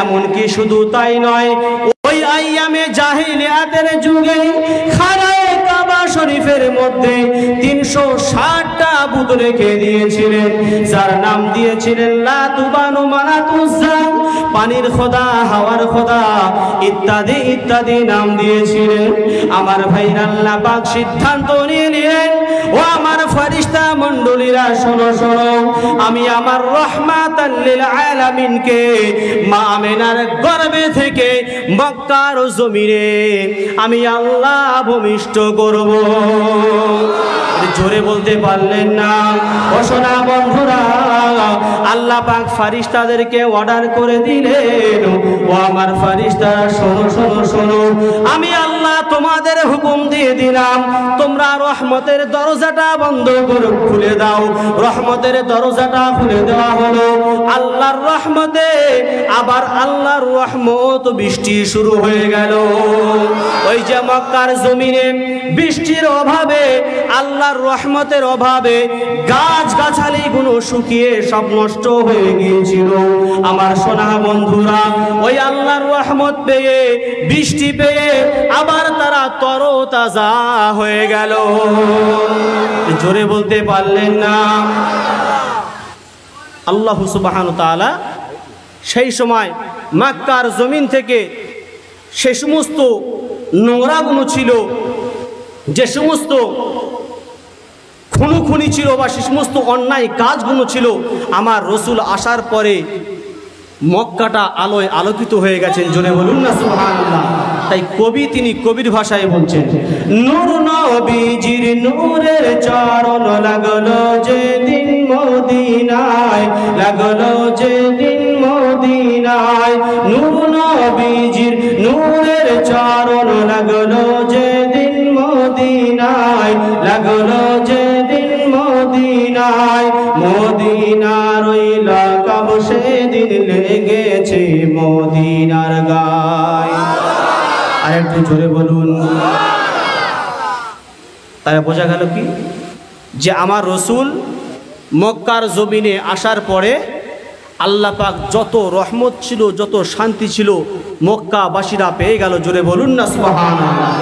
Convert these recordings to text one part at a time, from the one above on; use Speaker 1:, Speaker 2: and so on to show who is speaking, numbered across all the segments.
Speaker 1: এমনকি শুধু তাই নয়, ওই আইয়ামে জাহিলিয়াতের যুগে খানায়ে কাবা শরীফের মধ্যে 360টা বুত রেখে দিয়েছিলেন, যার নাম দিয়েছিলেন লাত বানু মানাত উজ্জা, পানির খোদা, হাওয়ার খোদা ইত্যাদি ইত্যাদি নাম দিয়েছিলেন। আমার ভাইরা, আল্লাহ পাক সিদ্ধান্ত নিলেন, ও আমার ফেরেশতা মণ্ডলীরা শোনো শোনো, আমি আমার রাহমাতাল লিল আলামিনকে মা আমিনার গর্ভে থেকে মক্কার জমিনে আমি আল্লাহ ভূমিষ্ঠ করব। জোরে বলতে পারলেন না? ও সোনা বন্ধুরা, আল্লাহ পাক ফেরেশতাদেরকে অর্ডার করে দিলেন, ও আমার ফেরেশতারা শোনো শোনো শোনো, আমি আল্লাহ তোমাদের হুকুম দিয়ে দিলাম, তোমরা রহমতের দরজাটা বন্ধ করে খুলে দাও। রহমতের দরজাটা খুলে দেওয়া হলো। আল্লাহর রহমতে আবার আল্লাহর রহমত বৃষ্টি শুরু হয়ে গেল। ওই যে মক্কার জমিনে বৃষ্টির অভাবে, আল্লাহর রহমতের অভাবে গাছ গাছালি গুলো শুকিয়ে সব নষ্ট হয়ে গিয়েছিল। আমার সোনা বন্ধুরা, ওই আল্লাহর রহমত পেয়ে, বৃষ্টি পেয়ে আবার তারা তরতাজা হয়ে গেল। জোরে বলতে পারলেন না? আল্লাহ সুবহানাহু ওয়া তাআলা সেই সময় মক্কার জমিন থেকে সে সমস্ত নোংরাগুলো ছিল, যে সমস্ত খুনি ছিল বা সে সমস্ত অন্যায় কাজগুলো ছিল, আমার রসুল আসার পরে মক্কাটা আলোয় আলোকিত হয়ে গেছেন। জোরে বলুন না সুবহানাল্লাহ। তাই কবি তিনি কবির ভাষায় বলছেন, নূর নবীজির নূরের চরণ লাগলো যেদিন মদিনায়, লাগলো যেদিন মদিনায়, নূর নবীজির নূরের চরণ লাগলো যেদিন মদিনায়, লাগলো যেদিন মদিনায়, মদিনার ওই লাকাব সেদিন লেগেছে মদিনার গায়। আর একটু জোরে বলুন। তাই বোঝা গেল কি, যে আমার রসুল মক্কার জমিনে আসার পরে আল্লাহ পাক যত রহমত ছিল, যত শান্তি ছিল, মক্কাবাসীরা পেয়ে গেল। জোরে বলুন না সুবহানাল্লাহ।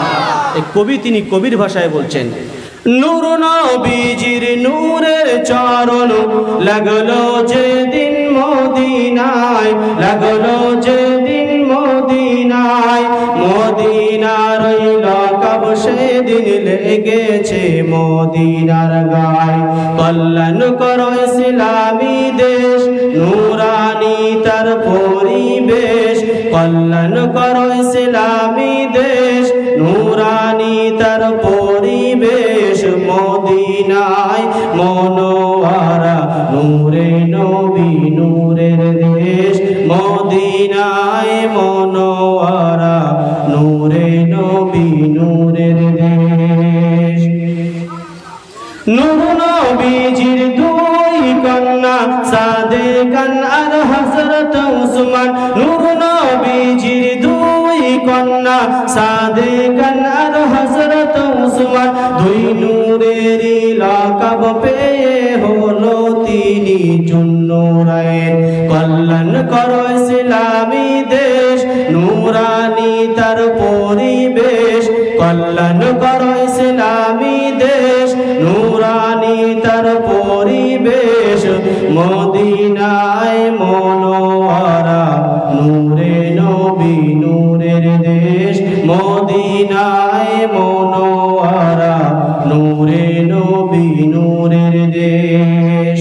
Speaker 1: এই কবি তিনি কবির ভাষায় বলছেন, নূর নবীজির নূরের চরণ লাগলো যেদিন মদিনায়, লাগলো যেদিন মদিনায়, মদিনার ওই লাকাব সেদিন লেগেছে মদিনার গায়। কল্যাণ করো ইসলামী দেশ, নূরানি তার পরিবেশ, কল্যাণ করো ইসলামী দেশ, নূরানি তার পরিবেশ, মদিনায় মনোয়ারা নূরে নবী নূরের দেশ, মদিনায় মনোয়ারা নূরে নবী নূরের দেশ। নূর নবীজির দুই কন্যা সাদেকান আর হযরত উসমান, নূর নবীজির দুই কন্যা সাদেকান আর হযরত উসমান, দুই নূরেরই লাকাব পেয়ে হলো তিনি জুন্নুরাইন। কল্যাণ করো ইসলামী দেশ, নূরানি তার পরিবেশ, কল্যাণ করো ইসলামী দেশ, নূরানি তার পরিবেশ, মদিনায় মনোয়ারা নূরে নবী নূরের দেশ, মদিনায় মনোয়ারা নূরে নবী নূরের দেশ।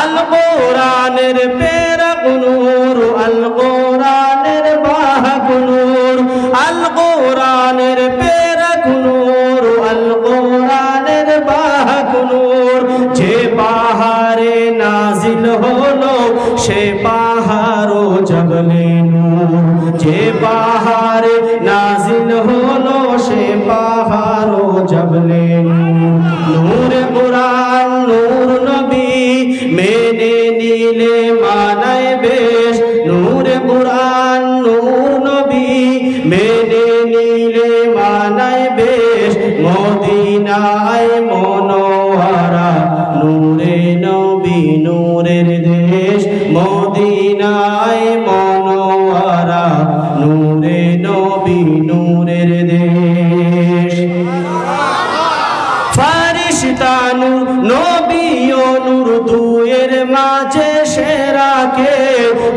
Speaker 1: আল কোরআনের পেরাক নূর, আল কোরআনের বাহক নূর, আল কোরআনের পেরাক নূর, আল কোরআনের বাহক নূর, যে পাহাড়ে নাজিল হলো সে পাহাড় জবলে নূর, যে পাহাড়ে নাজিল হলো সে পাহাড় জবলে নূর। নূরে কুরআন নূর নবী মেনে নিলে মানায় বেশ, নূরে কুরআন নূর নবী মেনে নিলে মানায় বেশ, মদিনায় মনোয়ারা নূরে নবী নূরের দেশ, মদিনায় মনোয়ারা কে,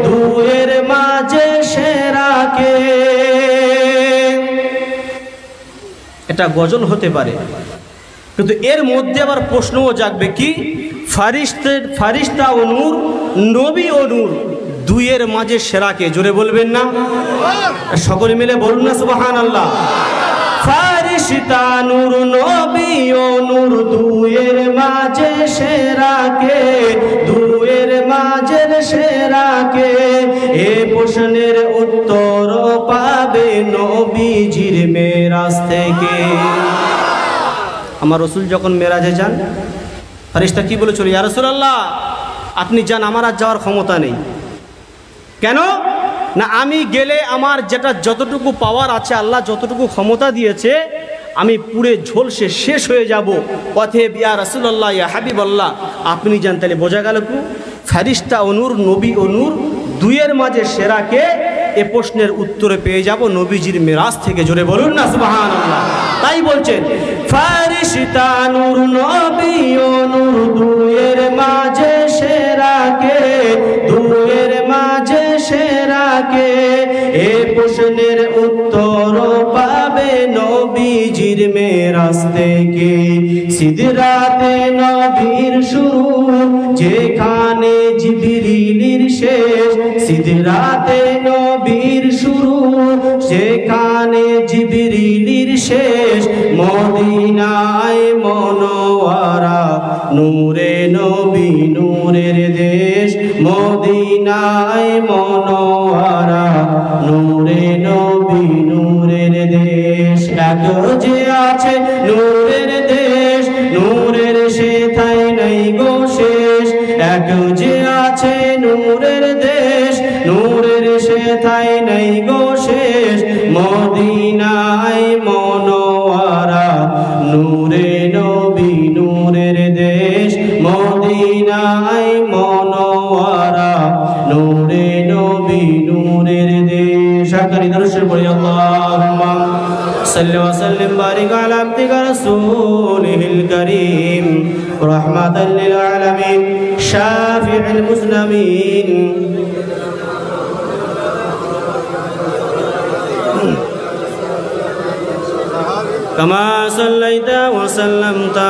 Speaker 1: দুয়ের মাঝে সেরা কে। এটা গজল হতে পারে, কিন্তু এর মধ্যে আবার প্রশ্নও জাগবে কি, ফারিস্তা ও নূর, নবী ও নূর, দুইয়ের মাঝে সেরা কে? জোরে বলবেন না? সকলে মিলে বলুন না সুবহানাল্লাহ। ফারিস্তা নূর, নবী ও নূর, দুইয়ের মাঝে সেরা কে, দুইয়ের মাঝের সেরা কে? এ প্রশ্নের উত্তর পাবে নবীজির মেরাজ থেকে। আমার রসুল যখন মেরাজে যান, ফারিস্তা কি বলে চলে, ইয়া রাসূলুল্লাহ আপনি যান, আমার আর যাওয়ার ক্ষমতা নেই। কেন না, আমি গেলে আমার যেটা যতটুকু পাওয়ার আছে, আল্লাহ যতটুকু ক্ষমতা দিয়েছে, আমি পুরে ঝলসে শেষ হয়ে যাব। অতএব ইয়া রাসূলুল্লাহ, ইয়া হাবিবাল্লাহ আপনি যান। তাহলে বোঝা গেল কি, ফারিস্তা ও নূর, নবী ও নূর, দুইয়ের মাঝে সেরা কে? এ প্রশ্নের উত্তরে পেয়ে যাব নবীজির মেরাজ থেকে। জোরে বলুন না সুবহানাল্লাহ। তাই বলছেন ফারিস্তা নূর, নবী ও নূর, দুইয়ের মাঝে সেরা কে, দুইয়ের মাঝে সেরা কে? এ প্রশ্নের উত্তর পাবে নবীজির মেরাজ থেকে। সিদরাতে নবীর শুরু, যেখানে জিবরিলের শেষ। সিদরাতে নবীর শুরু, যেখানে জিবরিলের শেষ। মদিনায় মনোয়ারা, নূরে নবী, নূরের দেশ। মদিনায় মনোয়ারা, নূরে নবী, নূরের দেশ। এক যে আছে নূরের দেশ, নূরের সেথায় নাই গো শেষ। এক যে আছে নূরের দেশ, নূরের সেথায় নাই গো শেষ। মদিনায় মনোয়ারা, নূরে নবী, নূরের দেশ। মদিনায় মনোয়ারা, নূরে নবী, নূরের দেশ। আকারি দরুদ পড়ি, আল্লাহুম্মা সাল্লি ওয়া সাল্লিম বারিক আলা আবদিকা রাসূলিল কারীম রাহমাতাল লিল আলামিন শাফিউল মুসলিমিন কামা সাল্লাইতা ওয়া সাল্লামতা।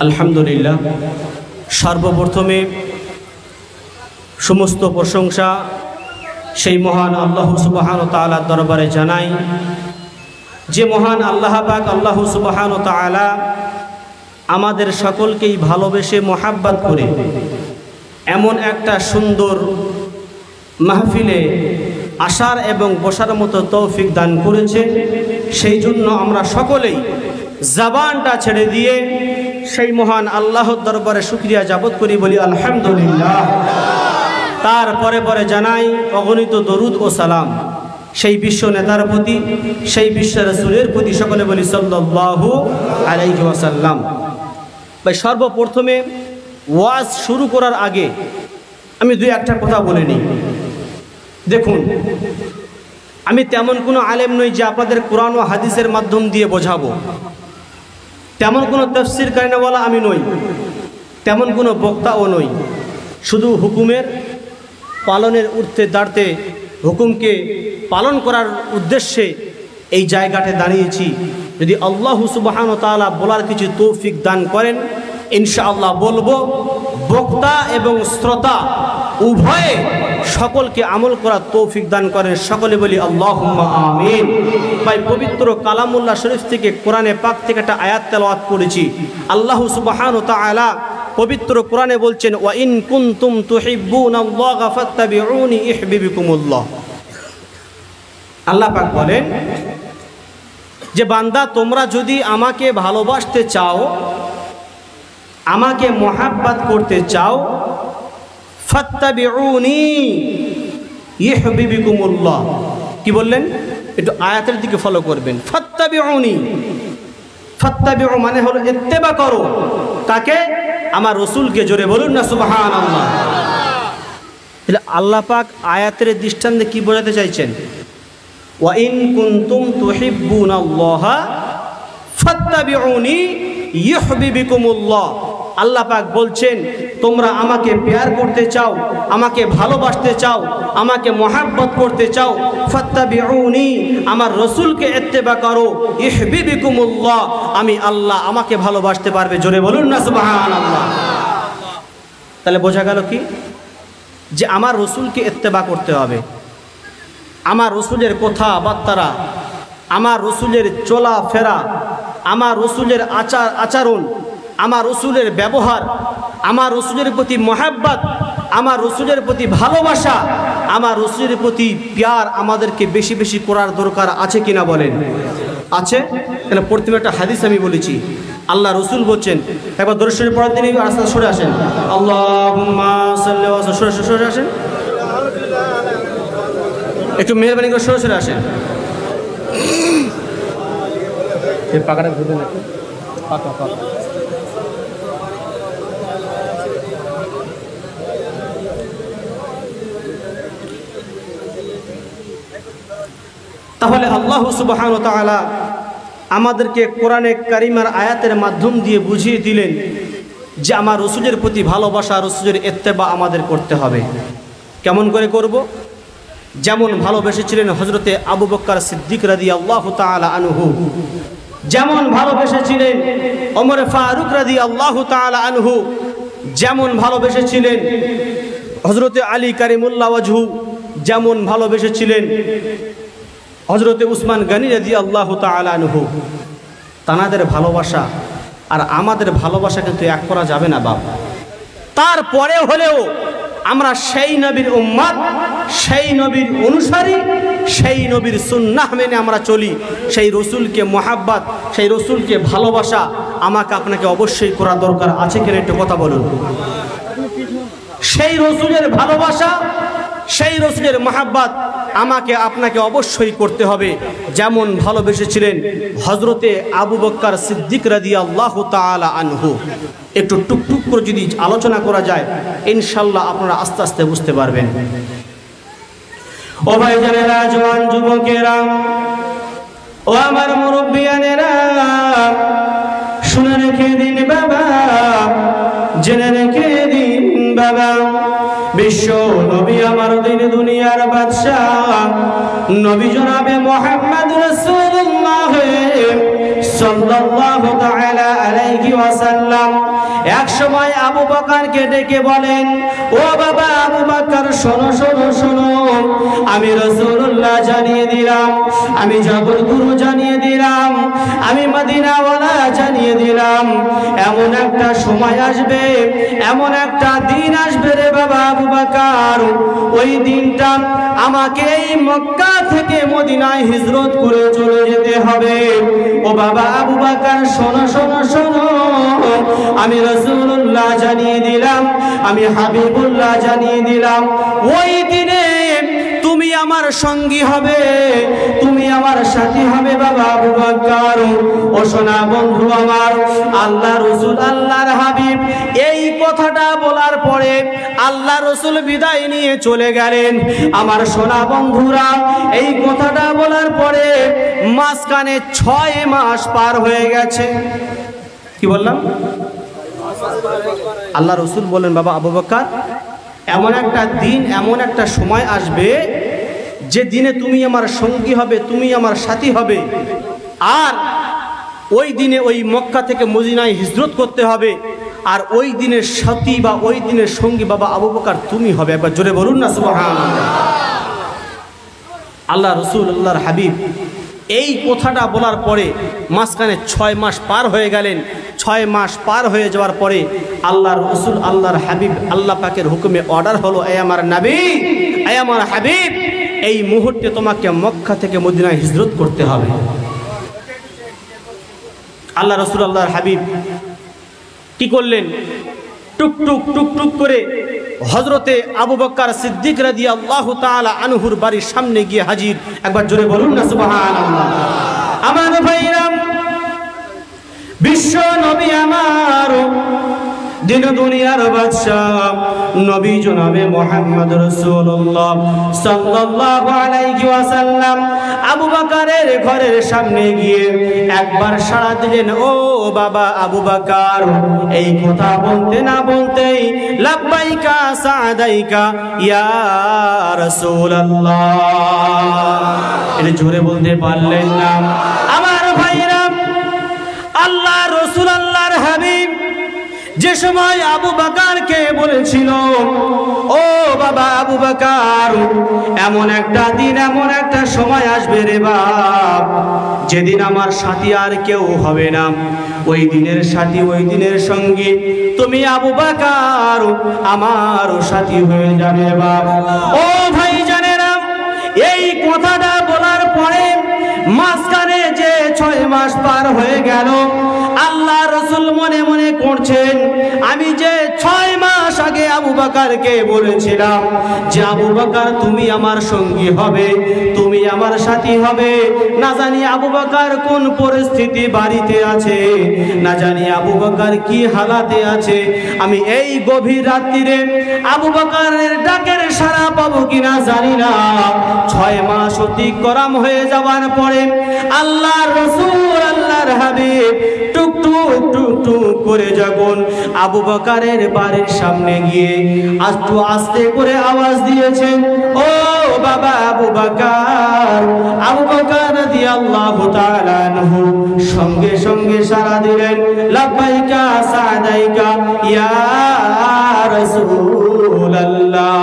Speaker 1: আলহামদুলিল্লাহ, সর্বপ্রথমে সমস্ত প্রশংসা সেই মহান আল্লাহ সুবহানাহু ওয়া তাআলার দরবারে জানাই, যে মহান আল্লাহ পাক আল্লাহ সুবহানাহু ওয়া তাআলা আমাদের সকলকেই ভালোবেসে মোহাব্বত করে এমন একটা সুন্দর মাহফিলে আসার এবং বসার মতো তৌফিক দান করেছে। সেই জন্য আমরা সকলেই জবানটা ছেড়ে দিয়ে সেই মহান আল্লাহর দরবারে শুকরিয়া যাবত করি, বলি আলহামদুলিল্লাহ। তারপরে পরে জানাই অগণিত দরুদ ও সালাম সেই বিশ্ব নেতার প্রতি, সেই বিশ্ব রাসূলের প্রতি, সকলে বলি সাল্লাল্লাহু আলাইহি ওয়াসাল্লাম। ভাই, সর্বপ্রথমে ওয়াজ শুরু করার আগে আমি দুই একটা কথা বলে নিই। দেখুন, আমি তেমন কোনো আলেম নই যে আপনাদের কোরআন ও হাদিসের মাধ্যম দিয়ে বোঝাবো, তেমন কোনো তাফসীর কারিনাওয়ালা আমি নই, তেমন কোনো বক্তাও নই। শুধু হুকুমের পালনের ঊর্ধ্বে দাঁড়তে, হুকুমকে পালন করার উদ্দেশ্যে এই জায়গাতে দাঁড়িয়েছি। যদি আল্লাহ সুবহানাহু ওয়া তাআলা বলার কিছু তৌফিক দান করেন, ইনশাআল্লাহ বলবো। বক্তা এবং শ্রোতা উভয়ে সকলকে আমল করার তৌফিক দান করেন, সকলে বলি আল্লাহুম্মা আমিন। ভাই, পবিত্র কালামুল্লাহ শরীফ থেকে, কোরআনে পাক থেকে একটা আয়াত তেলাওয়াত করেছি। আল্লাহ সুবহানাহু ওয়া তাআলা পবিত্র কোরআনে বলছেন, ওয়া ইন কুনতুম তুহিব্বুনাল্লাহা ফাত্তাবিউনি ইউহিব্বুকুমুল্লাহ। আল্লাহ পাক বলেন যে বান্দা, তোমরা যদি আমাকে ভালোবাসতে চাও, আমাকে মোহাব্বত করতে চাও, ফাত্তাবিউনি ইউহিব্বুকুমুল্লাহ। কি বললেন? একটু আয়াতের দিকে ফলো করবেন। ফাত্তাবিউনি, ফাত্তাবিউ মানে হলো ইত্তেবা করো। তাকে? আমার রাসূলকে। জোরে বলুন না সুবহানাল্লাহ। তাহলে আল্লাহ পাক আয়াতের দৃষ্টান্তে কি বোঝাতে চাইছেন? ওয়া ইন কুনতুম তুহিব্বুনাল্লাহা ফাত্তাবিউনি ইউহিব্বুকুমুল্লাহ। আল্লাহ পাক বলছেন তোমরা আমাকে প্যার করতে চাও, আমাকে ভালোবাসতে চাও, আমাকে মহাব্বত করতে চাও, ফাত্তাবিউনি, আমার রাসূলকে ইত্তেবা করো, ইউহিব্বুকুমুল্লাহ, আমি আল্লাহ আমাকে ভালোবাসতে পারবে। জোরে বলুন না সুবহানাল্লাহ। তাহলে বোঝা গেল কি যে আমার রাসূলকে ইত্তেবা করতে হবে। আমার রাসূলের কথাবার্তা, আমার রাসূলের চলাফেরা, আমার রাসূলের আচরণ, আমার রাসূলের ব্যবহার, আমার রাসূলের প্রতি মহাব্বত, আমার রাসূলের প্রতি ভালোবাসা, আমার রাসূলের প্রতি প্যার আমাদেরকে বেশি বেশি করার দরকার আছে কিনা বলেন? আছে। তাহলে প্রথমে একটা হাদিস আমি বলেছি, আল্লাহ রাসূল বলছেন, একবার দরুদ শরীফ পড়ার দিনই রাস্তা সরে আসেন, আল্লাহুম্মা সাল্লি ওয়া সাল্লিম, সরে আসেন, একটু মেহরবানি করে সরে সরে আসেন। এই পাকাটা ধরে না, পাকা পাকা। তাহলে আল্লাহ সুবহানাহু ওয়া তাআলা আমাদেরকে কোরআনে কারিমার আয়াতের মাধ্যম দিয়ে বুঝিয়ে দিলেন যে আমার রাসূলের প্রতি ভালোবাসা, রাসূলের ইত্তেবা আমাদের করতে হবে। কেমন করে করব? যেমন ভালোবেসেছিলেন হযরতে আবু বকর সিদ্দিক রাদিয়াল্লাহু তাআলা আনহু, যেমন ভালোবেসেছিলেন ওমর ফারুক রাদিয়াল্লাহু তাআলা আনহু, যেমন ভালোবেসেছিলেন হযরতে আলী কারিমুল্লাহ ওয়াজহু, যেমন ভালোবেসেছিলেন হযরতে উসমান গনি রাদিয়াল্লাহু তাআলা আনহু। তানাদের ভালোবাসা আর আমাদের ভালোবাসা কিন্তু এক করা যাবে না বাপ। তারপরে হলেও আমরা সেই নবীর উম্মত, সেই নবীর অনুসারী, সেই নবীর সুন্নাহ মেনে আমরা চলি। সেই রসুলকে মহাব্বত, সেই রসুলকে ভালোবাসা আমাকে আপনাকে অবশ্যই করা দরকার আছে কিনা একটু কথা বলুন। সেই রসুলের ভালোবাসা, সেই রসুলের মহাব্বত আমাকে আপনাকে অবশ্যই করতে হবে। যেমন ভালোবেসেছিলেন হযরতে আবু বকর সিদ্দিক রাদিয়াল্লাহু তাআলা আনহু। একটু টুকটুক করে যদি আলোচনা করা যায় ইনশাআল্লাহ আপনারা আস্তে আস্তে বুঝতে পারবেন। ও ভাইজানেরা, জওয়ান যুবকেরা, ও আমার মুরব্বিয়ানেরা, শুনে রেখে দিন বাবা, জেনে রেখে দিন বাবা, বিশ্ব নবী আমার দিন দুনিয়ার বাদশাহ নবী জনাবে মুহাম্মদ রাসূলুল্লাহ সাল্লাল্লাহু তাআলা আলাইহি ওয়াসাল্লাম এক সময় আবু বকরকে ডেকে বলেন, ও বাবা আবু বকর, শোনো শোনো শোনো, আমি রাসূলুল্লাহ জানিয়ে দিলাম, আমি জগৎগুরু জানিয়ে দিলাম, আমি মদিনাওয়ালা জানিয়ে দিলাম, এমন একটা সময় আসবে, এমন একটা দিন আসবে রে বাবা আবু বকর, ওই দিনটা আমাকে এই মক্কা থেকে মদিনায় হিজরত করে চলে যেতে হবে। ও বাবা আবু বকর, শোনো শোনো শোনো, আমি রাসূলুল্লাহ জানিয়ে দিলাম, আমি হাবিবুল্লাহ জানিয়ে দিলাম, ওই দিনে তুমি আমার সঙ্গী হবে, তুমি আমার সাথী হবে বাবা আবু বকর। ও সোনা বন্ধু আমার, আল্লাহ রাসূল, আল্লাহর হাবিব এই কথাটা বলার পরে আল্লাহ রাসূল বিদায় নিয়ে চলে গেলেন। আমার সোনা বন্ধুরা, এই কথাটা বলার পরে মাঝখানে 6 মাস পার হয়ে গেছে। কি বললাম? আল্লাহ রাসূল বলেন, বাবা আবু বকর, এমন একটা দিন, এমন একটা সময় আসবে যে দিনে তুমি আমার সঙ্গী হবে, তুমি আমার সাথী হবে, আর ওই দিনে ওই মক্কা থেকে মদিনায় হিজরত করতে হবে, আর ওই দিনের সাথী বা ওই দিনের সঙ্গী বাবা আবু বকর তুমি হবে। একবার জোরে বলুন না সুবহানাল্লাহ। আল্লাহ রাসূল, আল্লাহর হাবিব এই কথাটা বলার পরে মাঝখানে 6 মাস পার হয়ে গেলেন। 6 মাস পার হয়ে যাওয়ার পরে আল্লাহর রাসূল, আল্লাহর হাবিব, আল্লাহ পাকের হুকুমে অর্ডার হলো, এ আমার নবী, এ আমার হাবিব, এই মুহূর্তে তোমাকে মক্কা থেকে মদিনায় হিজরত করতে হবে। আল্লাহ রাসূল, আল্লাহর হাবিব কি করলেন? টুকটুক টুকটুক করে হযরতে আবু বকর সিদ্দিক রাদিয়াল্লাহু তাআলা আনহুর বাড়ির সামনে গিয়ে হাজির। একবার জোরে বলুন না সুবহানাল্লাহ। আমার ভাইরা, বিশ্ব নবী আমার দিন দুনিয়ার বাদশাহ নবী জনাবে মুহাম্মদ রাসূলুল্লাহ সাল্লাল্লাহু আলাইহি ওয়াসাল্লাম আবু বকরের ঘরের সামনে গিয়ে একবার সাড়া দিলেন, ও বাবা আবু বকর। এই কথা বলতে না বলতেই লাব্বাইকা সাদাইকা ইয়া রাসূলুল্লাহ, এটা জোরে বলতে পারলেন না। আমার ভাইরা, আল্লাহ রাসূল আল্লাহর হাবিব যে সময় আবু বকরকে বলেছিল, ও বাবা আবু বকর, এমন একটা দিন এমন একটা সময় আসবে রে বাপ, যেদিন আমার সাথী আর কেউ হবে না, ওই দিনের সাথী ওই দিনের সঙ্গী তুমি আবু বকর আমারও সাথী হয়ে যাবে বাপ। ও ভাই জানেরা, এই কথাটা বলার পরে মাঝখানে যে 6 মাস পার হয়ে গেল, আল্লাহ রাসূল মনে মনে করছেন, আমি যে 6 মাস আগে আবু বকরকে বলেছিলাম যে আবু বকর তুমি আমার সঙ্গী হবে, তুমি আমার সাথী হবে, না জানি আবু বকর কোন পরিস্থিতি বাড়িতে আছে, না জানি আবু বকর কি হালাতে আছে, আমি এই গভীর রাত্রিরে আবু বকরের ডাকের সাড়া পাবো কিনা জানি না। 6 মাস অতিক্রম হয়ে যাওয়ার পরে আল্লাহ রাসূল আল্লাহর হাবিব টুক টুক টুক টুক করে যখন আবু বকরের বাড়ির সামনে গিয়ে আস্তে আস্তে করে আওয়াজ দিয়েছেন, ও বাবা আবু বকর। আবু বকর রাদিয়াল্লাহু তাআলা আনহু সঙ্গে সঙ্গে সাড়া দিলেন, লাব্বাইকা সাদাইকা ইয়া রাসূলুল্লাহ।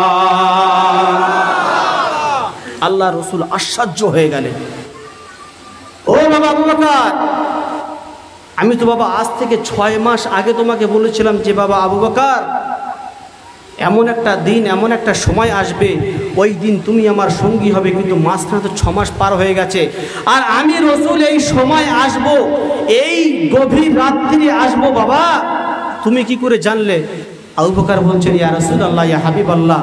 Speaker 1: আল্লাহ রাসূল আশ্চর্য হয়ে গেলেন, ও বাবা আবু বকর, আমি তো বাবা আজ থেকে 6 মাস আগে তোমাকে বলেছিলাম যে বাবা আবু বকর, এমন একটা দিন এমন একটা সময় আসবে, ওই দিন তুমি আমার সঙ্গী হবে, কিন্তু মাঝখানে তো 6 মাস পার হয়ে গেছে, আর আমি রাসূল এই সময় আসব, এই গভীর রাত্রিরে আসব, বাবা তুমি কি করে জানলে? আবু বকর বলছেন, ইয়া রাসূলুল্লাহ ইয়া হাবিবাল্লাহ,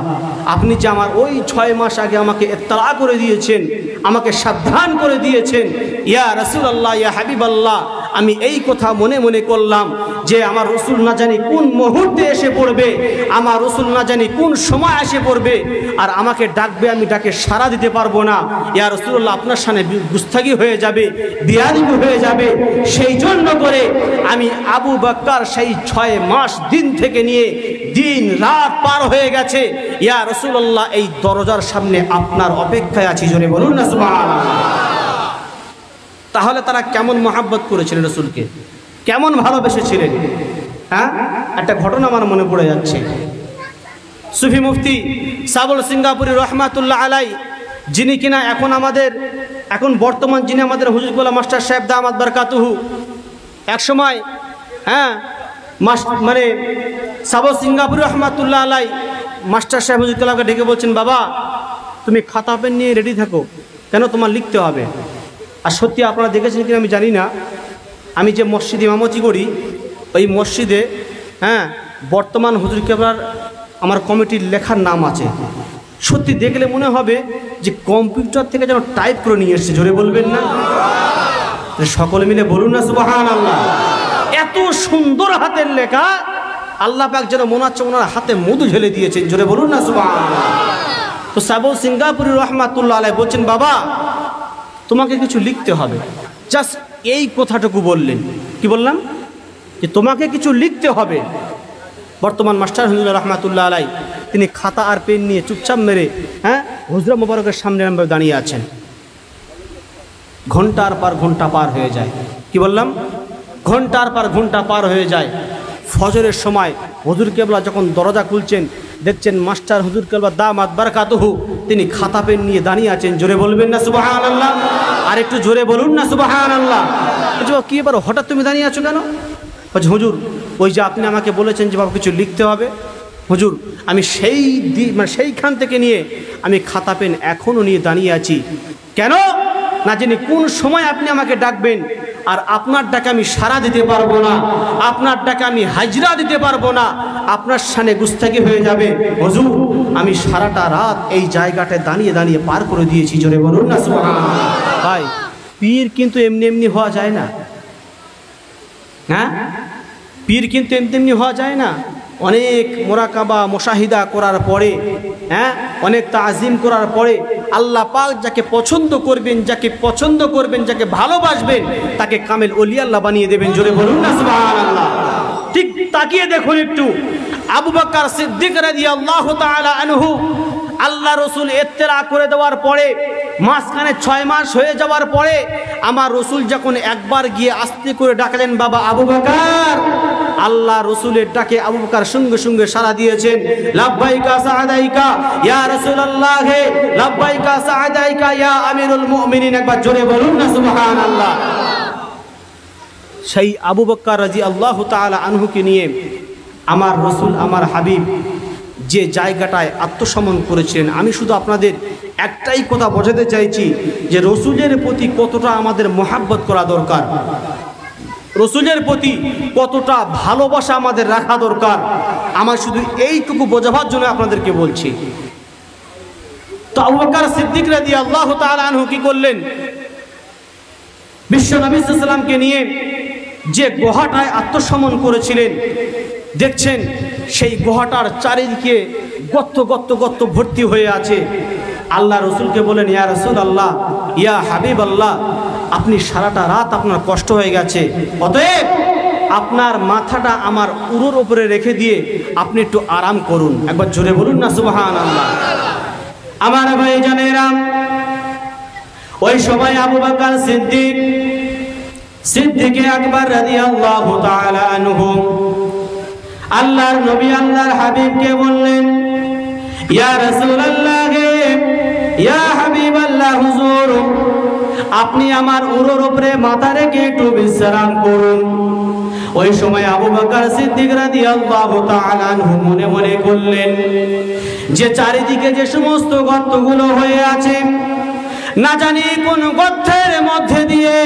Speaker 1: আপনি যে আমার ওই 6 মাস আগে আমাকে ইত্তলা করে দিয়েছেন, আমাকে সাবধান করে দিয়েছেন, ইয়া রাসূলুল্লাহ ইয়া হাবিবাল্লাহ, আমি এই কথা মনে মনে করলাম যে আমার রাসূল না জানি কোন মুহূর্তে এসে পড়বে, আমার রাসূল না জানি কোন সময় এসে পড়বে, আর আমাকে ডাকবে, আমি ডাকে সাড়া দিতে পারবো না, ইয়া রাসূলুল্লাহ আপনার সামনে গুস্তাখি হয়ে যাবে, বেয়াদবি হয়ে যাবে, সেই জন্য করে আমি আবু বকর সেই 6 মাস দিন থেকে নিয়ে দিন রাত পার হয়ে গেছে, ইয়া রাসূলুল্লাহ এই দরজার সামনে আপনার অপেক্ষায় আছি, জোরে বলুন না সুবহানাল্লাহ। তাহলে তারা কেমন মহাব্বত করেছিলেন রাসূলকে, কেমন ভালোবেসেছিলেন? হ্যাঁ, একটা ঘটনা আমার মনে পড়ে যাচ্ছে। সুফি মুফতি সাবল সিঙ্গাপুরি রহমাতুল্লাহ আলাই, যিনি কিনা এখন বর্তমান যিনি আমাদের হুজুরগুলা মাস্টার সাহেব দামাত বারকাতুহু, এক সময় মানে সাবল সিঙ্গাপুরি রহমাতুল্লাহ আলাই মাস্টার সাহেব হুজুরগুলাকে ডেকে বলছেন, বাবা তুমি খাতা পেন নিয়ে রেডি থাকো, কেন তোমার লিখতে হবে। আর সত্যি আপনারা দেখেছেন কিনা আমি জানি না, আমি যে মসজিদে ইমামতি করি, ওই মসজিদে বর্তমান হুজুর কেবলার আমার কমিটির লেখার নাম আছে। সত্যি দেখলে মনে হবে যে কম্পিউটার থেকে যেন টাইপ করে নিয়ে এসছে, জোরে বলবেন না? সকলে মিলে বলুন না সুবহানাল্লাহ। এত সুন্দর হাতের লেখা, আল্লাহ পাক যেন মনে হচ্ছে ওনার হাতে মধু ঢেলে দিয়েছেন, জোরে বলুন না সুবহানাল্লাহ। তো সাবল সিঙ্গাপুরি রহমাতুল্লাহ আলাইহি বলছেন, বাবা তোমাকে কিছু লিখতে হবে। জাস্ট এই কথাটুকু বললেন। কি বললাম? যে তোমাকে কিছু লিখতে হবে। বর্তমান মাস্টার হুজুর রহমাতুল্লাহ আলাই তিনি খাতা আর পেন নিয়ে চুপচাপ মেরে হুজরা মোবারকের সামনে দাঁড়িয়ে আছেন। ঘন্টার পর ঘন্টা পার হয়ে যায়। কি বললাম? ঘন্টার পর ঘন্টা পার হয়ে যায়। ফজরের সময় হুজুর কেবলা যখন দরজা খুলছেন, দেখছেন মাস্টার হুজুর কেবলা দামাত বারাকাতুহু তিনি খাতা পেন নিয়ে দাঁড়িয়ে আছেন। জোরে বলবেন না সুবহানাল্লাহ? আর একটু জোরে বলুন না সুবহানাল্লাহ। কি এবার হঠাৎ তুমি দাঁড়িয়ে আছো কেন? বলছে, হুজুর ওই যে আপনি আমাকে বলেছেন যে বাবা কিছু লিখতে হবে। হুজুর আমি সেইখান থেকে নিয়ে আমি খাতা পেন এখনও নিয়ে দাঁড়িয়ে আছি। কেন? না জানি কোন সময় আপনি আমাকে ডাকবেন, আর আপনার ডাকে আমি সাড়া দিতে পারবো না, আপনার ডাকে আমি হাজরা দিতে পারবো না, আপনার সামনে গুস্তাখি হয়ে যাবে। হুজুর আমি সারাটা রাত এই জায়গাটায় দাঁড়িয়ে দাঁড়িয়ে পার করে দিয়েছি। জোরে বলুন না সুবহানাল্লাহ। ভাই পীর কিন্তু এমনি এমনি হওয়া যায় না। হ্যাঁ, পীর কিন্তু এমনি হওয়া যায় না। অনেক মোরাকাবা মুশাহিদা করার পরে, অনেক তাজিম করার পরে আল্লাহ পাক যাকে পছন্দ করবেন, যাকে ভালোবাসবেন, তাকে কামেল ওলি আল্লাহ বানিয়ে দেবেন। জোরে বলুন না সুবহানাল্লাহ। ঠিক তাকিয়ে দেখুন একটু, আবু বকর সিদ্দিক রাদিয়াল্লাহু তাআলা আনহু আল্লাহ রসুল ইত্তেরা করে দেওয়ার পরে মাঝখানে 6 মাস হয়ে যাওয়ার পরে আমার রসুল যখন একবার গিয়ে আস্তে করে ডাকলেন, বাবা আবু বকর, আল্লাহ রসুলের ডাকে আবু বকর সঙ্গে সঙ্গে সাড়া দিয়েছেন, লাব্বাইকা সাআদাইকা ইয়া রাসূলুল্লাহ, লাব্বাইকা সাআদাইকা ইয়া আমিরুল মুমিনিন। একবার জোরে বলুন না সুবহানাল্লাহ। সেই আবু বকর রাদিয়াল্লাহু তাআলা আনহুকে নিয়ে আমার রসুল, আমার হাবিব যে জায়গাটায় আত্মসমর্পণ করেছিলেন, আমি শুধু আপনাদের একটাই কথা বোঝাতে চাইছি যে রসুলের প্রতি কতটা আমাদের মহাব্বত করা দরকার, রসুলের প্রতি কতটা ভালোবাসা আমাদের রাখা দরকার। আমার শুধু এইটুকু বোঝাবার জন্য আপনাদেরকে বলছি। তো আবু বকর সিদ্দিক রাদিয়াল্লাহু তাআলা আনহু কি করলেন, বিশ্ব নবী সাল্লাল্লাহু আলাইহি ওয়াসাল্লামকে নিয়ে যে গুহাটায় আত্মসমর্পণ করেছিলেন, দেখছেন সেই গুহাটার চারিদিকে গর্ত ভর্তি হয়ে আছে। আল্লাহ রসুলকে বলেন, ইয়া রাসূলুল্লাহ, ইয়া হাবিব আল্লাহ, আপনি সারাটা রাত আপনার কষ্ট হয়ে গেছে, অতএব আপনার মাথাটা আমার উরুর উপরে রেখে দিয়ে আপনি একটু আরাম করুন। একবার জোরে বলুন না সুবহানাল্লাহ। আমার ভাই জানেরা, ওই সময় আবু বকর সিদ্দিক আকবর রাদিয়াল্লাহু তাআলা আনহু আল্লাহর নবী, আল্লাহর হাবিবকে বললেন, ইয়া রাসূলুল্লাহ, ইয়া হাবিবাল্লাহ, হুজুর, আপনি আমার উরুর উপরে মাথা রেখে একটু বিশ্রাম করুন। ওই সময় আবু বকর সিদ্দিক রাদিয়াল্লাহু তাআলা আনহু মনে মনে করলেন যে চারিদিকে যে সমস্ত গর্তগুলো হয়ে আছে, না জানি কোন গর্তের মধ্যে দিয়ে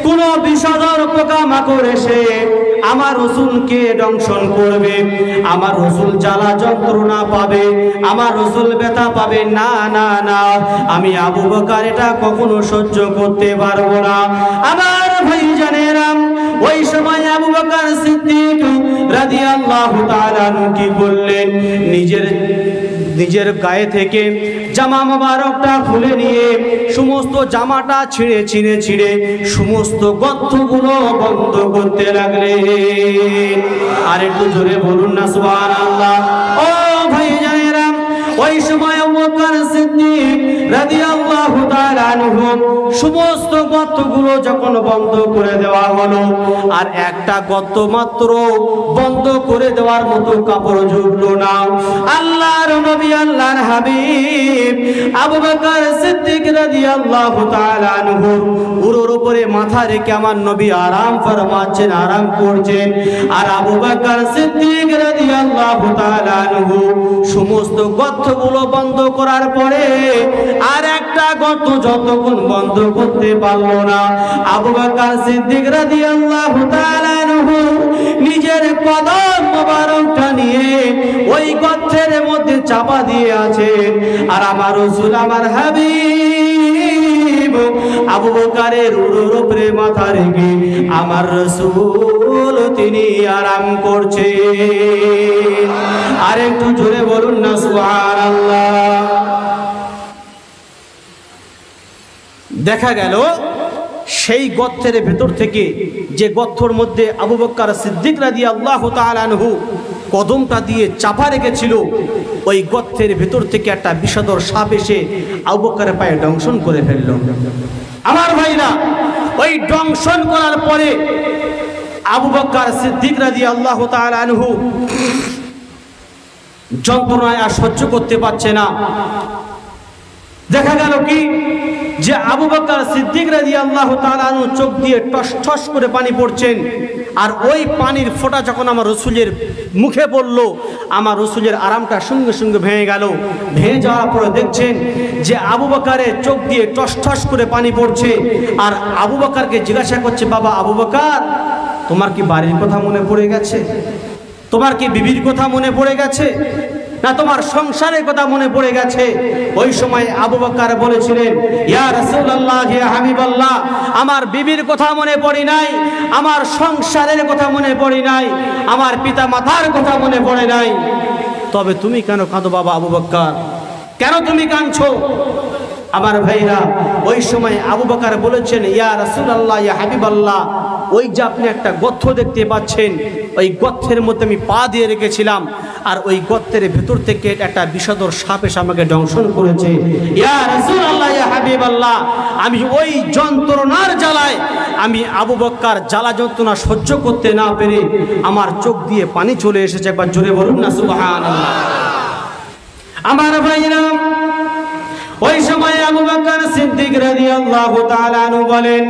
Speaker 1: কোন বিষধর পোকামাকড় এসে আমার রসুলকে দংশন করবে, আমার রসুল জ্বালা যন্ত্রণা পাবে, আমার রসুল ব্যথা পাবে। না না না, আমি আবু বকর এটা কখনো সহ্য করতে পারবো না। আমার ভাইজানেরা, ওই সময় আবু বকর সিদ্দিক রাদিয়াল্লাহু তাআলা আনহু কি বললেন, নিজের গায়ে থেকে জামা মোবারকটা খুলে নিয়ে সমস্ত জামাটা ছিঁড়ে সমস্ত গর্তগুলো বন্ধ করতে লাগলেন। আর একটু জোরে বলুন না সুবহানাল্লাহ। ও ভাইজানেরা, ওই সময় আবু বকর সিদ্দিক রাদিয়াল্লাহু তাআলা আনহু সমস্ত গর্তগুলো যখন বন্ধ করে দেওয়া হলো, আর একটা গর্ত মাত্র বন্ধ করে দেওয়ার মতো কাপড় জুটলো না। আল্লাহর নবী, আল্লাহর হাবিব আবু বকর সিদ্দিক রাদিয়াল্লাহু তাআলা আনহু উরুর উপরে মাথা রেখে আমার নবী আরাম ফরমাচ্ছেন, আরাম করছেন। আর আবু বকর সিদ্দিক রাদিয়াল্লাহু তাআলা আনহু সমস্ত গর্তগুলো বন্ধ করার পরে আর একটা গর্ত যতক্ষণ বন্ধ করতে পারলো না, আবু বকর সিদ্দিক রাদিয়াল্লাহু তাআলা আনহু নিজের কদম মোবারকটা নিয়ে ওই গর্তের মধ্যে চাপা দিয়ে আছেন। আর আমার রাসূল, আমার হাবিব আবু বকরের উরুর উপরে মাথা রেখে আমার রাসূল তিনি আরাম করছেন। আর একটু জোরে বলুন না সুবহানাল্লাহ। দেখা গেল সেই গর্তের ভেতর থেকে, যে গর্তের মধ্যে আবু বকর সিদ্দিক রাদিয়াল্লাহু তাআলা আনহু কদমটা দিয়ে চাপা রেখেছিল, ওই গর্তের ভেতর থেকে একটা বিষধর সাপ এসে আবু বকরের পায়ে দংশন করে ফেলল। আমার ভাইরা, ওই দংশন করার পরে আবু বকর সিদ্দিক রাদিয়াল্লাহু তাআলা আনহু যন্ত্রণায় আর সহ্য করতে পারছে না। দেখা গেল কি, যে আবু বকর সিদ্দিক রাদিয়াল্লাহু তাআলা আনহু চোখ দিয়ে টস টস করে পানি পড়ছেন। আর ওই পানির ফোঁটা যখন আমার রসুলের মুখে পড়ল, আমার রসুলের আরামটা সঙ্গে সঙ্গে ভেঙে গেল। ভেঙে যাওয়ার পরে দেখছেন যে আবু বকরের চোখ দিয়ে টস টস করে পানি পড়ছে। আর আবু বকরকে জিজ্ঞাসা করছে, বাবা আবু বকর, তোমার কি বাড়ির কথা মনে পড়ে গেছে? তোমার কি বিবির কথা মনে পড়ে গেছে? না তোমার সংসারের কথা মনে পড়ে গেছে? ওই সময় আবু বকর বলেছিলেন, ইয়া রাসূলুল্লাহ, ইয়া হাবিবাল্লাহ, আমার বিবির কথা মনে পড়ে নাই, আমার সংসারের কথা মনে পড়ে নাই, আমার পিতা মাতার কথা মনে পড়ে নাই। তবে তুমি কেন কাঁদো বাবা আবু বকর? কেন তুমি কাঁদছো? আমার ভাইরা, ওই সময় আবু বকর বলেছেন, ইয়া রাসূলুল্লাহ, ইয়া হাবিবাল্লাহ, ওই যে আপনি একটা গর্ত দেখতে পাচ্ছেন, ওই গর্তের মধ্যে আমি পা দিয়ে রেখেছিলাম, আর ওই গর্তের ভেতর থেকে একটা বিষধর সাপ এসে আমাকে দংশন করেছে। ইয়া রাসূলুল্লাহ, ইয়া হাবিবাল্লাহ, আমি ওই যন্ত্রণার জ্বালায় আমি আবু বকর জ্বালা যন্ত্রণা সহ্য করতে না পেরে আমার চোখ দিয়ে পানি চলে এসেছে। একবার জোরে বলুন না সুবহানাল্লাহ। আমার ভাইরা, ওই সময় আবু বকর সিদ্দিক রাদিয়াল্লাহু তাআলা আনহু বলেন,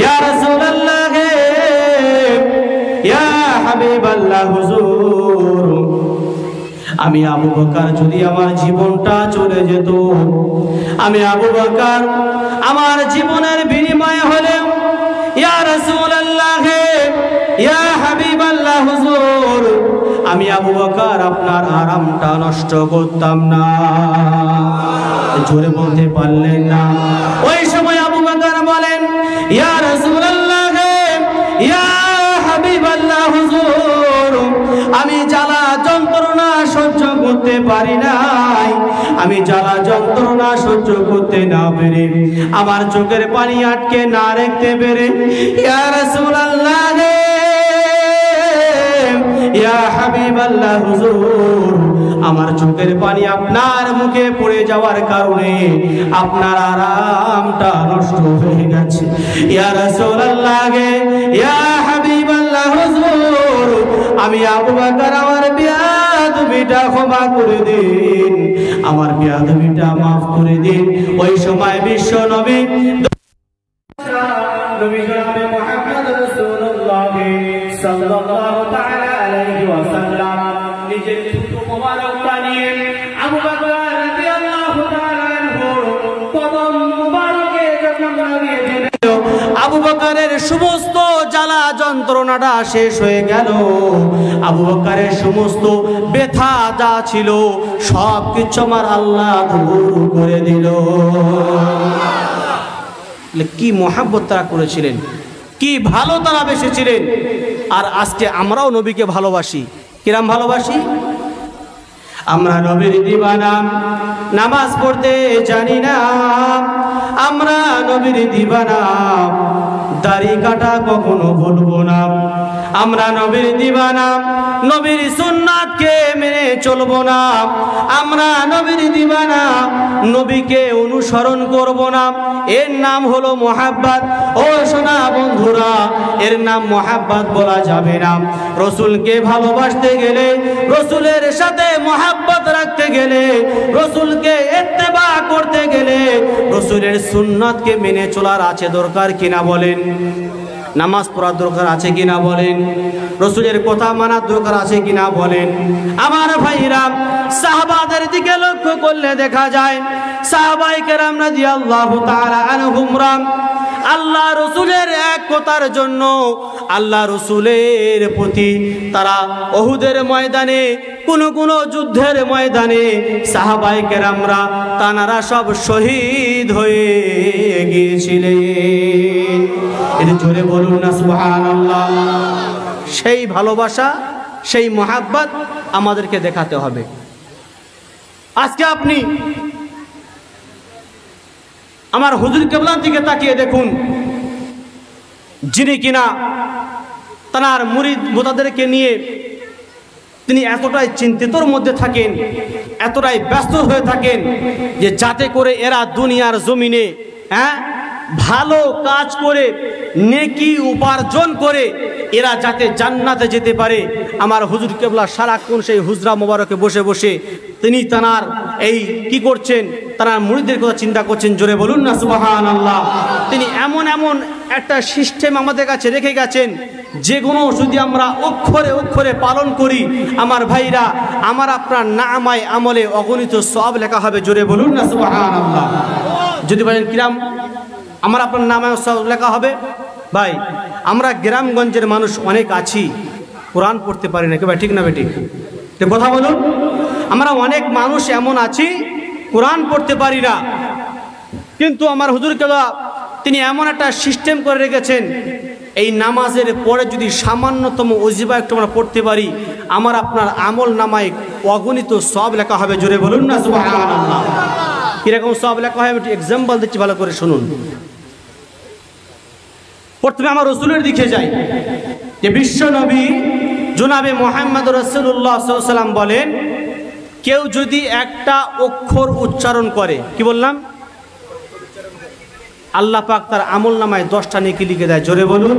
Speaker 1: ইয়া রাসূলুল্লাহ, ইয়া হাবিবাল্লাহ, হুজুর, আমি আবু বকর যদি আমার জীবনটা চলে যেত, আমি আবু বকর আমার জীবনের বিনিময় হলে, ইয়া রাসূলুল্লাহ, ইয়া হাবিবাল্লাহ, হুজুর, আমি আবু বকর আপনার আরামটা নষ্ট করতাম না। জোরে বলতে পারলেন না। ওই সময় আবু বকর বলেন, ইয়া রাসূলুল্লাহ, ইয়া হাবিবাল্লাহ, হুজুর, আমি জ্বালা যন্ত্রণা সহ্য করতে পারি নাই, আমি জ্বালা যন্ত্রণা সহ্য করতে না পেরে, আমার চোখের পানি আটকে না রাখতে পেরে, ইয়া রাসূলুল্লাহ, ইয়া হাবিবাল্লাহ, হুজুর, আমার চোখের পানি আপনার মুখে পড়ে যাওয়ার কারণে আপনার আরামটা নষ্ট হয়ে গেছে। ইয়া রাসূলুল্লাহ, ইয়া হাবিবাল্লাহ, হুজুর, আমি আবু বকর আমার বিয়াদবিটা ক্ষমা করে দিন, আমার বিয়াদবিটা মাফ করে দিন। ওই সময় বিশ্ব নবী জনাবে মুহাম্মদ রাসূলুল্লাহ সাল্লাল্লাহু তাআলা আলাইহি ওয়াসাল্লাম নিজের থুতু মোবারকটা নিয়ে আবু বকর রাদিয়াল্লাহু তাআলা আনহুর কদম মোবারকে যখন লাগিয়ে দিলেন, আবু বকরের সমস্ত জ্বালা যন্ত্রণাটা শেষ হয়ে গেল। আবু বকরের সমস্ত ব্যথা যা ছিল সব কিছু আমার আল্লাহ দূর করে দিল। কি মহাব্বত তারা করেছিলেন, কি ভালো তারা বেসেছিলেন। আর আজকে আমরাও নবীকে ভালোবাসি। কিরাম ভালোবাসি? আমরা নবীর দিওয়ানা, নামাজ পড়তে জানি না, আমরা নবীর দিওয়ানা, দাড়ি কাটা কখনো ভুলবো না, আমরা নবীর দিওয়ানা, নবীর সুন্নাতকে মেনে চলবো না, আমরা নবীর দিওয়ানা, নবীকে অনুসরণ করব না। এর নাম হলো মোহাব্বত। ও সোনা বন্ধুরা, এর নাম মোহাব্বত বলা যাবে না। রসুলকে ভালোবাসতে গেলে, রসুলের সাথে মোহাব্বত রাখতে গেলে, রসুলকে ইত্তেবা করতে গেলে রসুলের সুন্নাতকে মেনে চলার আছে দরকার কিনা বলেন? নামাজ পড়ার দরকার আছে কিনা বলেন? রসুলের কথা মানার দরকার আছে কিনা বলেন? আমার ভাইরা, সাহাবাদের দিকে লক্ষ্য করলে দেখা যায় সাহাবায়ে কেরাম রাদিয়াল্লাহু তাআলা আনহুম আল্লাহ রসুলের এক কথার জন্য, আল্লাহ রসুলের প্রতি তারা উহুদের ময়দানে, কোন যুদ্ধের ময়দানে সাহাবায়ে কেরামরা তানারা সব শহীদ হয়ে গিয়েছিলেন। এর জোরে বলুন না সুবহানাল্লাহ। সেই ভালোবাসা, সেই মোহাব্বত আমাদেরকে দেখাতে হবে। আজকে আপনি আমার হুজুর কেবলার দিকে তাকিয়ে দেখুন, যিনি কিনা তার মুরিদ মুতাদেরকে নিয়ে তিনি এতটাই চিন্তিতর মধ্যে থাকেন, এতটাই ব্যস্ত হয়ে থাকেন যে যাতে করে এরা দুনিয়ার জমিনে ভালো কাজ করে নেকি উপার্জন করে এরা যাতে জান্নাতে যেতে পারে। আমার হুজুর কেবলা সারাক্ষণ সেই হুজরা মোবারকে বসে বসে তিনি তানার এই কি করছেন, তানার মুরিদদের কথা চিন্তা করছেন। জোরে বলুন না সুবহানাল্লাহ। তিনি এমন এমন একটা সিস্টেম আমাদের কাছে রেখে গেছেন, যেগুলো যদি আমরা অক্ষরে অক্ষরে পালন করি আমার ভাইরা, আমার আপনার নামায় আমলে অগণিত সওয়াব লেখা হবে। জোরে বলুন না সুবহানাল্লাহ। যদি বলেন কিরাম আমার আপনার নামায় সওয়াব লেখা হবে, ভাই আমরা গ্রামগঞ্জের মানুষ অনেক আছি, কোরআন পড়তে পারি না, কে ভাই ঠিক না বেটি? কথা বলুন। আমরা অনেক মানুষ এমন আছি কোরআন পড়তে পারি না, কিন্তু আমার হুজুর কেবলা তিনি এমন একটা সিস্টেম করে রেখেছেন, এই নামাজের পরে যদি সামান্যতম ওজিফা একটু আমরা পড়তে পারি, আমার আপনার আমল নামায় অগণিত সব লেখা হবে। জোরে বলুন না সুবহানাল্লাহ। কিরকম সব লেখা হয় একটু এক্সাম্পল দিচ্ছি, ভালো করে শুনুন। প্রথমে আমার রসুলের দিকে যাই, যে বিশ্ব নবী জনাবে মুহাম্মদ রাসূলুল্লাহ সাল্লাল্লাহু আলাইহি ওয়াসাল্লাম বলেন, কেউ যদি একটা অক্ষর উচ্চারণ করে, কি বললাম, আল্লাহ পাক তার আমল নামায় 10টা নেকি লিখে দেয়। জোরে বলুন।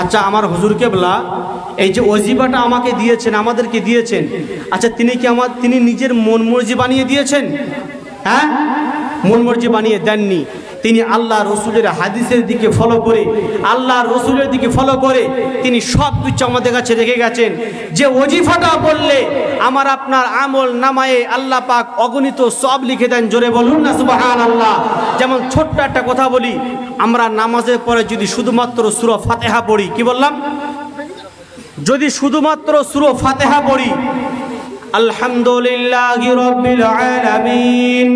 Speaker 1: আচ্ছা, আমার হুজুর কেবলা এই যে ওজিফাটা আমাকে দিয়েছেন, আমাদেরকে দিয়েছেন, আচ্ছা তিনি নিজের মন মর্জি বানিয়ে দিয়েছেন? হ্যাঁ, মন মর্জি বানিয়ে দেননি। তিনি আল্লাহ রসুলের হাদিসের দিকে ফলো করে, আল্লাহ রসুলের দিকে ফলো করে তিনি সব কিছু আমাদের কাছে রেখে গেছেন, যে ওজিফাটা বললে আমার আপনার আমল নামায়ে আল্লাহ পাক অগণিত সব লিখে দেন। জোরে বলুন না সুবহানাল্লাহ। যেমন ছোট্ট একটা কথা বলি, আমরা নামাজের পরে যদি শুধুমাত্র সূরা ফাতিহা পড়ি, কি বললাম, যদি শুধুমাত্র সূরা ফাতিহা পড়ি, আলহামদুলিল্লাহি রাব্বিল আলামিন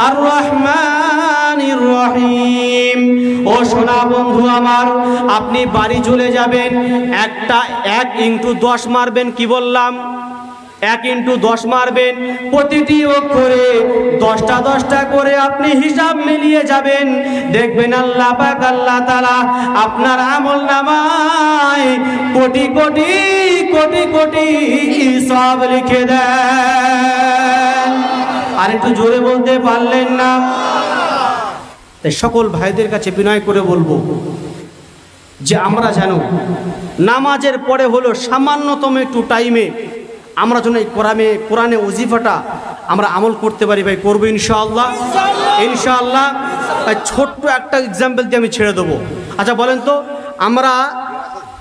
Speaker 1: আর রহমানির রহিম। ও সোনা বন্ধু আমার, আপনি বাড়ি চলে যাবেন, 1 × 10 মারবেন, কি বললাম, 1 × 10 মারবেন, প্রতিটি অক্ষরে 10টা করে আপনি হিসাব মিলিয়ে যাবেন, দেখবেন আল্লাহ পাক আল্লাহ তাআলা আপনার আমল নামায় কোটি কোটি কোটি কোটি সব লিখে দেন। আর একটু জোরে বলতে পারলেন না? তাই সকল ভাইদের কাছে বিনয় করে বলবো যে আমরা যেন নামাজের পরে হলো সামান্যতম একটু টাইমে আমরা যেন এই কোরআনে ওজিফাটা আমরা আমল করতে পারি। ভাই করবো ইনশাআল্লাহ, ইনশাআল্লাহ। ছোট্ট একটা এক্সাম্পল দিয়ে আমি ছেড়ে দেবো। আচ্ছা বলেন তো, আমরা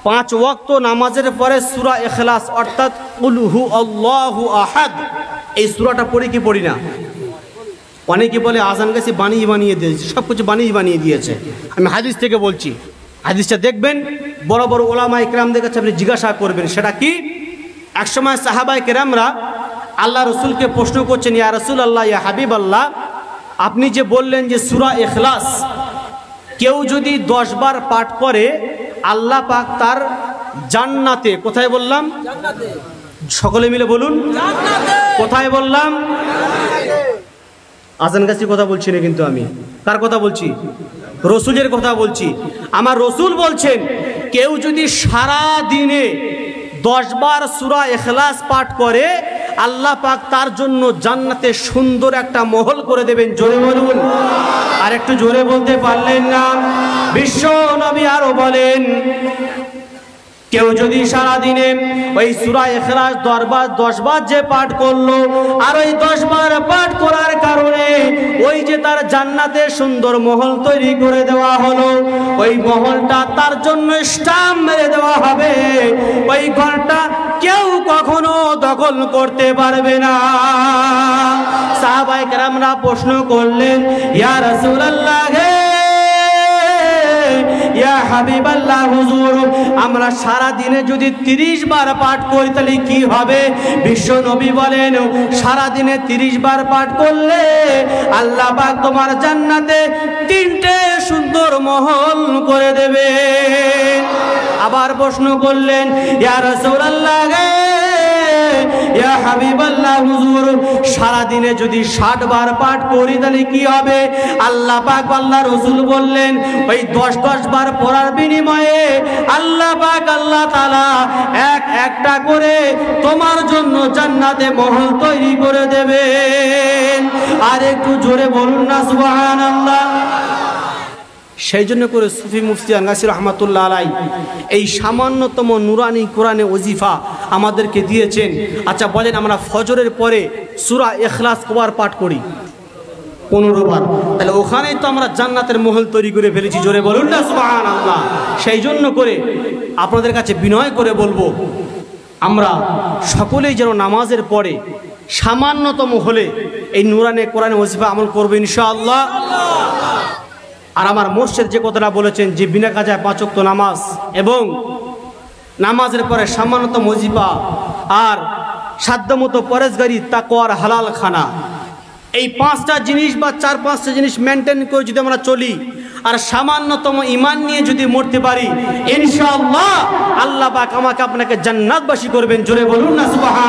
Speaker 1: 5 ওয়াক্ত নামাজের পরে সূরা ইখলাস অর্থাৎ কুল হু আল্লাহু আহাদ, এই সূরাটা পড়ি কি পড়ি না? অনেকে বলে আজান গাছি বানিয়ে দিয়েছে, সব কিছু বানিয়ে দিয়েছে। আমি হাদিস থেকে বলছি, হাদিসটা দেখবেন, বড় বড় ওলামা ইকরামদের কাছে আপনি জিজ্ঞাসা করবেন সেটা কি। একসময় সাহাবায়ে কেরামরা আল্লাহ রসুলকে প্রশ্ন করছেন, ইয়া রাসূলুল্লাহ, ইয়া হাবিব আল্লাহ, আপনি যে বললেন যে সূরা ইখলাস কেউ যদি 10 বার পাঠ করে আল্লাহ পাক তার জান্নাতে, কোথায় বললাম, সকলে মিলে বলুন, কোথায় বললাম, আজান গাছি কথা বলছি না, কিন্তু আমি কার কথা বলছি, রসুলের কথা বলছি। আমার রসুল বলছেন, কেউ যদি সারা দিনে 10 বার সূরা ইখলাস পাঠ করে আল্লাহ পাক তার জন্য জান্নাতে সুন্দর একটা মহল করে দেবেন। জোরে বলুন। আর একটু জোরে বলতে পারলেন না? বিশ্ব নবী আরো বলেন, কেউ যদি সারা দিনে ওই সূরা ইখলাস 10 বার যে পাঠ করলো, আর ওই 10 বার পাঠ করার কারণে ওই যে তার জান্নাতে সুন্দর মহল তৈরি করে দেওয়া হলো, ওই মহলটা তার জন্য স্টাম্প মেরে দেওয়া হবে, ওই ঘরটা কেউ কখনো দখল করতে পারবে না। সাহাবায়ে কেরামরা প্রশ্ন করলেন, ইয়া রাসূলুল্লাহ, ইয়া হাবিবাল্লাহ, হুজুর আমরা সারা দিনে যদি 30 বার পাঠ করি তাহলে কি হবে? বিশ্ব নবী বলেন, সারা দিনে 30 বার পাঠ করলে আল্লাহ পাক তোমার জান্নাতে 3টে সুন্দর মহল করে দেবে। আবার প্রশ্ন করলেন, ইয়া রাসূলুল্লাহ, ইয়া হাবিবাল্লাহ, হুজুর সারা দিনে যদি 60 বার পাঠ করি তাহলে কি হবে? আল্লাহ পাক আল্লাহ রসুল বললেন, ওই 10 বার পড়ার বিনিময়ে আল্লাহ পাক আল্লাহ তাআলা একটা করে তোমার জন্য জান্নাতে মহল তৈরি করে দেবেন। আর একটু জোরে বলুন না সুবহানাল্লাহ। সেই জন্য করে সুফি মুফতি আনগাসী রহমাতুল্লাহ আলাই এই সামান্যতম নুরানি কোরআনে ওজিফা আমাদেরকে দিয়েছেন। আচ্ছা বলেন, আমরা ফজরের পরে সূরা ইখলাস কবার পাঠ করি? 15 বার। তাহলে ওখানেই তো আমরা জান্নাতের মহল তৈরি করে ফেলেছি। জোরে বলুন না সুবহানাল্লাহ। সেই জন্য করে আপনাদের কাছে বিনয় করে বলবো, আমরা সকলেই যেন নামাজের পরে সামান্যতম হলে এই নুরানি কোরআনে ওজিফা আমল করবো ইনশাআল্লাহ। আর আমার মুর্শিদ যে কথাটা বলেছেন যে বিনা কাজায় 5 ওয়াক্ত নামাজ এবং নামাজের পরে সামান্যতম ওজিফা আর সাধ্যমতো পরেশগারি, তাকওয়ার হালাল খানা, এই 5টা জিনিস বা 4-5টা জিনিস মেনটেন করে যদি আমরা চলি আর সামান্যতম ঈমান নিয়ে যদি মরতে পারি, ইনশাআল্লাহ আল্লাহ পাক আমাকে আপনাকে জান্নাতবাসী করবেন। জোরে বলুন না সুবহান।